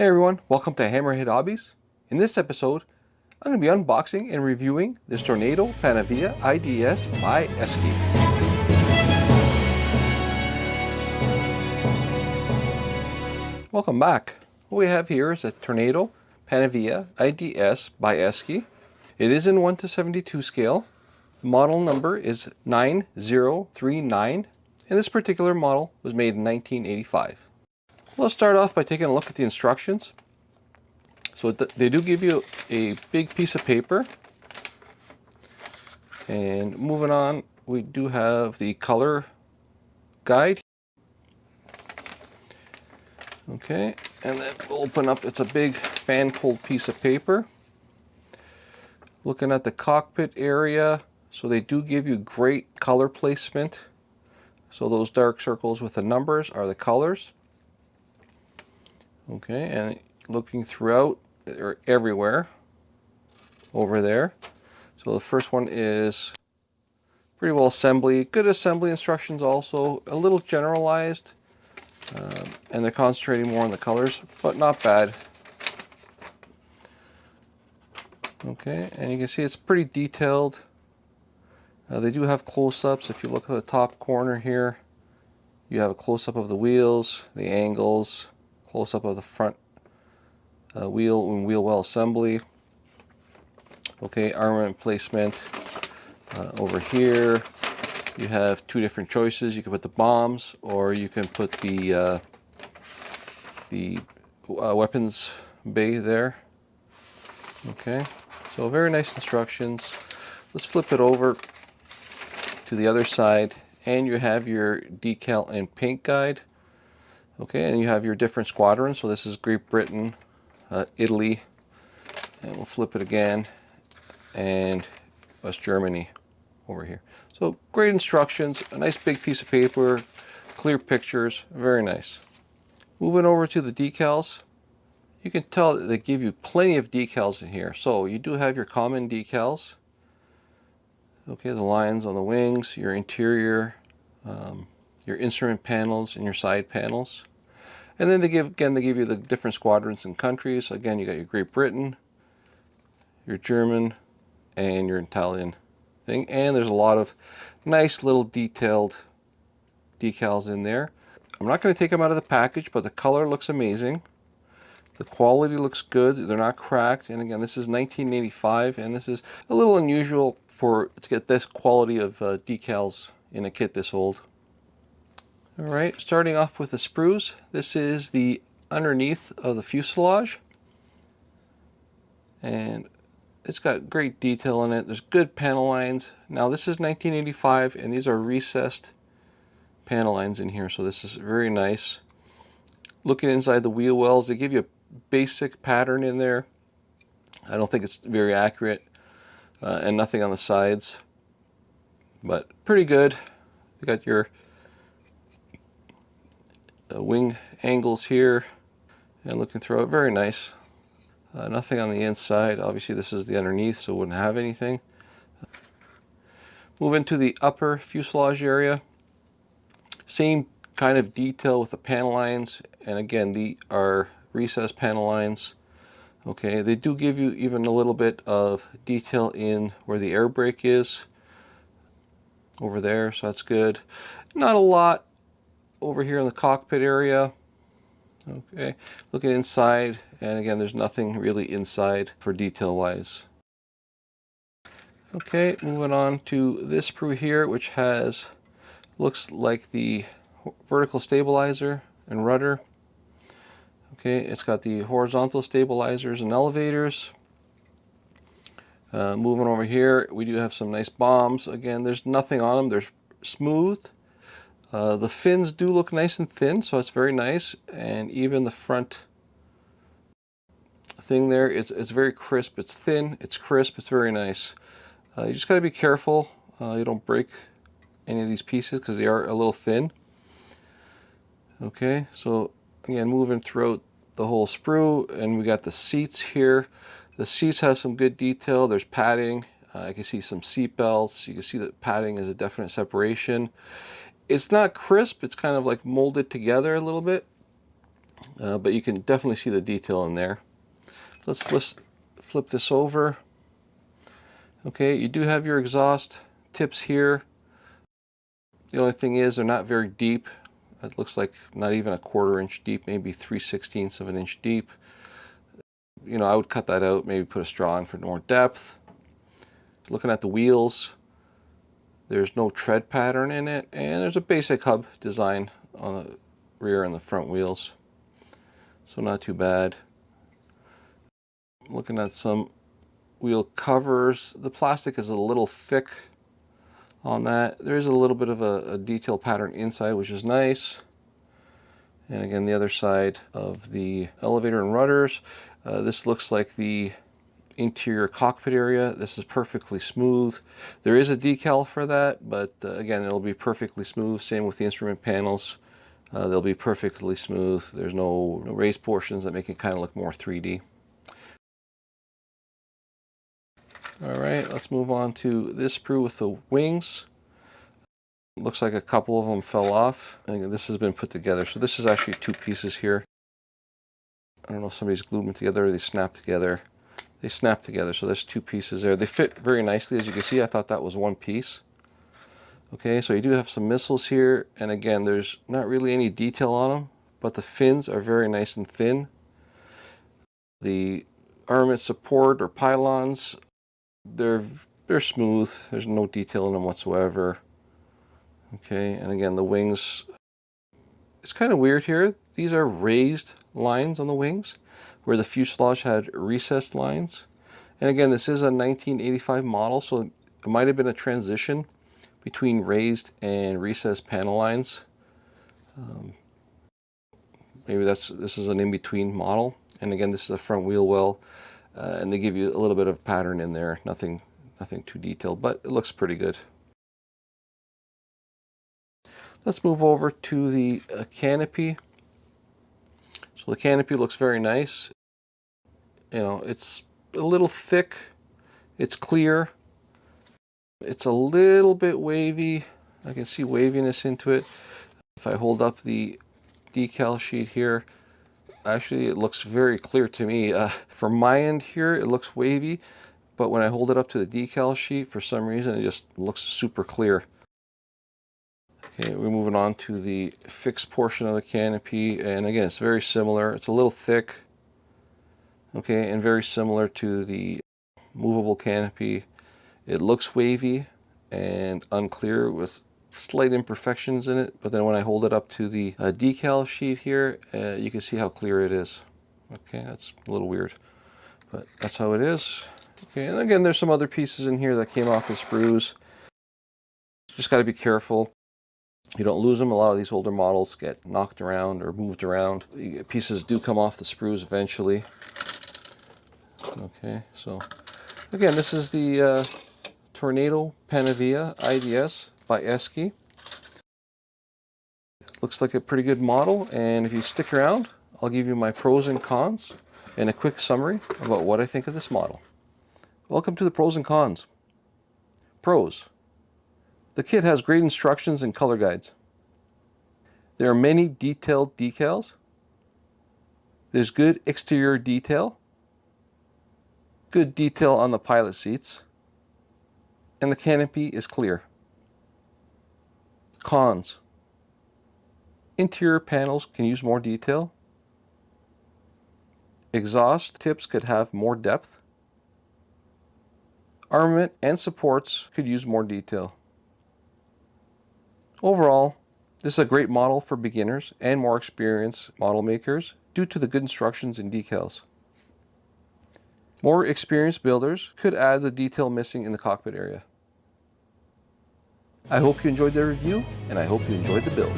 Hey everyone, welcome to Hammerhead Hobbies. In this episode, I'm going to be unboxing and reviewing this Tornado Panavia IDS by ESCI. Welcome back. What we have here is a Tornado Panavia IDS by ESCI. It is in 1:72 scale. The model number is 9039, and this particular model was made in 1985. Let's start off by taking a look at the instructions. So they do give you a big piece of paper. And moving on, we do have the color guide. Okay, and then we'll open up, it's a big fan fold piece of paper. Looking at the cockpit area, so they do give you great color placement. So those dark circles with the numbers are the colors. Okay, and looking throughout, they're everywhere over there. So the first one is pretty well assembly, good assembly instructions also, a little generalized, and they're concentrating more on the colors, but not bad. Okay, and you can see it's pretty detailed. They do have close-ups. If you look at the top corner here, you have a close-up of the wheels, the angles, close-up of the front wheel and wheel well assembly. Okay, armament placement. Over here you have two different choices. You can put the bombs, or you can put the weapons bay there. Okay, so very nice instructions. Let's flip it over to the other side, and you have your decal and paint guide. Okay, and you have your different squadrons. So this is Great Britain, Italy, and we'll flip it again, and West Germany over here. So great instructions, a nice big piece of paper, clear pictures, very nice. Moving over to the decals, you can tell that they give you plenty of decals in here. So you do have your common decals. Okay, the lines on the wings, your interior, your instrument panels, and your side panels. And then they give you the different squadrons and countries. Again, you got your Great Britain, your German, and your Italian thing. And there's a lot of nice little detailed decals in there. I'm not going to take them out of the package, but the color looks amazing. The quality looks good. They're not cracked. And again, this is 1985, and this is a little unusual to get this quality of decals in a kit this old. All right, starting off with the sprues. This is the underneath of the fuselage, and it's got great detail in it. There's good panel lines. Now this is 1985, and these are recessed panel lines in here, so this is very nice. Looking inside the wheel wells, they give you a basic pattern in there. I don't think it's very accurate, and nothing on the sides, but pretty good. You got your wing angles here, and looking through it, very nice. Nothing on the inside. Obviously this is the underneath, so it wouldn't have anything. Move into the upper fuselage area. Same kind of detail with the panel lines, and again, these are recessed panel lines. Okay, they do give you even a little bit of detail in where the air brake is over there, so that's good. Not a lot over here in the cockpit area. Okay, looking inside, and again, there's nothing really inside for detail wise. Okay, moving on to this sprue here, which looks like the vertical stabilizer and rudder. Okay, it's got the horizontal stabilizers and elevators. Moving over here, we do have some nice bombs. Again, there's nothing on them. They're smooth. The fins do look nice and thin, so it's very nice. And even the front thing there, it's very crisp. It's thin, it's crisp, it's very nice. You just got to be careful you don't break any of these pieces because they are a little thin. Okay, so again, moving throughout the whole sprue, and we got the seats here. The seats have some good detail. There's padding. I can see some seat belts. You can see that padding is a definite separation. It's not crisp. It's kind of like molded together a little bit. but you can definitely see the detail in there. Let's flip this over. Okay, you do have your exhaust tips here. The only thing is they're not very deep. It looks like not even a 1/4 inch deep, maybe 3/16 of an inch deep. You know, I would cut that out, maybe put a straw in for more depth. Looking at the wheels, there's no tread pattern in it, and there's a basic hub design on the rear and the front wheels. So not too bad. Looking at some wheel covers, the plastic is a little thick on that. There is a little bit of a detail pattern inside, which is nice. And again, the other side of the elevator and rudders, this looks like the interior cockpit area. This is perfectly smooth. There is a decal for that, but again, it'll be perfectly smooth. Same with the instrument panels. They'll be perfectly smooth. There's no raised portions that make it kind of look more 3D. All right, let's move on to this sprue with the wings. Looks like a couple of them fell off. I think this has been put together. So this is actually 2 pieces here. I don't know if somebody's glued them together or they snap together. They snap together, so there's 2 pieces there. They fit very nicely, as you can see. I thought that was 1 piece. Okay, so you do have some missiles here, and again, there's not really any detail on them, but the fins are very nice and thin. The armament support or pylons, they're smooth. There's no detail in them whatsoever. Okay, and again, the wings, it's kind of weird here. These are raised lines on the wings, where the fuselage had recessed lines. And again, this is a 1985 model, so it might have been a transition between raised and recessed panel lines. Maybe this is an in-between model. And again, this is a front wheel well, and they give you a little bit of pattern in there. Nothing too detailed, but it looks pretty good. Let's move over to the canopy. So the canopy looks very nice. You know, it's a little thick. It's clear. It's a little bit wavy. I can see waviness into it. If I hold up the decal sheet here, actually it looks very clear to me. From my end here, it looks wavy, but when I hold it up to the decal sheet, for some reason, it just looks super clear. Okay, we're moving on to the fixed portion of the canopy, and again, it's very similar. It's a little thick, okay, and very similar to the movable canopy. It looks wavy and unclear with slight imperfections in it, but then when I hold it up to the decal sheet here, you can see how clear it is. Okay, that's a little weird, but that's how it is. Okay, and again, there's some other pieces in here that came off the sprues. Just got to be careful you don't lose them. A lot of these older models get knocked around or moved around. Pieces do come off the sprues eventually. Okay, so again, this is the Tornado Panavia IDS by ESCI. Looks like a pretty good model, and if you stick around, I'll give you my pros and cons and a quick summary about what I think of this model. Welcome to the pros and cons. Pros. The kit has great instructions and color guides. There are many detailed decals. There's good exterior detail. Good detail on the pilot seats. And the canopy is clear. Cons. Interior panels can use more detail. Exhaust tips could have more depth. Armament and supports could use more detail. Overall, this is a great model for beginners and more experienced model makers due to the good instructions and decals. More experienced builders could add the detail missing in the cockpit area. I hope you enjoyed the review, and I hope you enjoyed the build.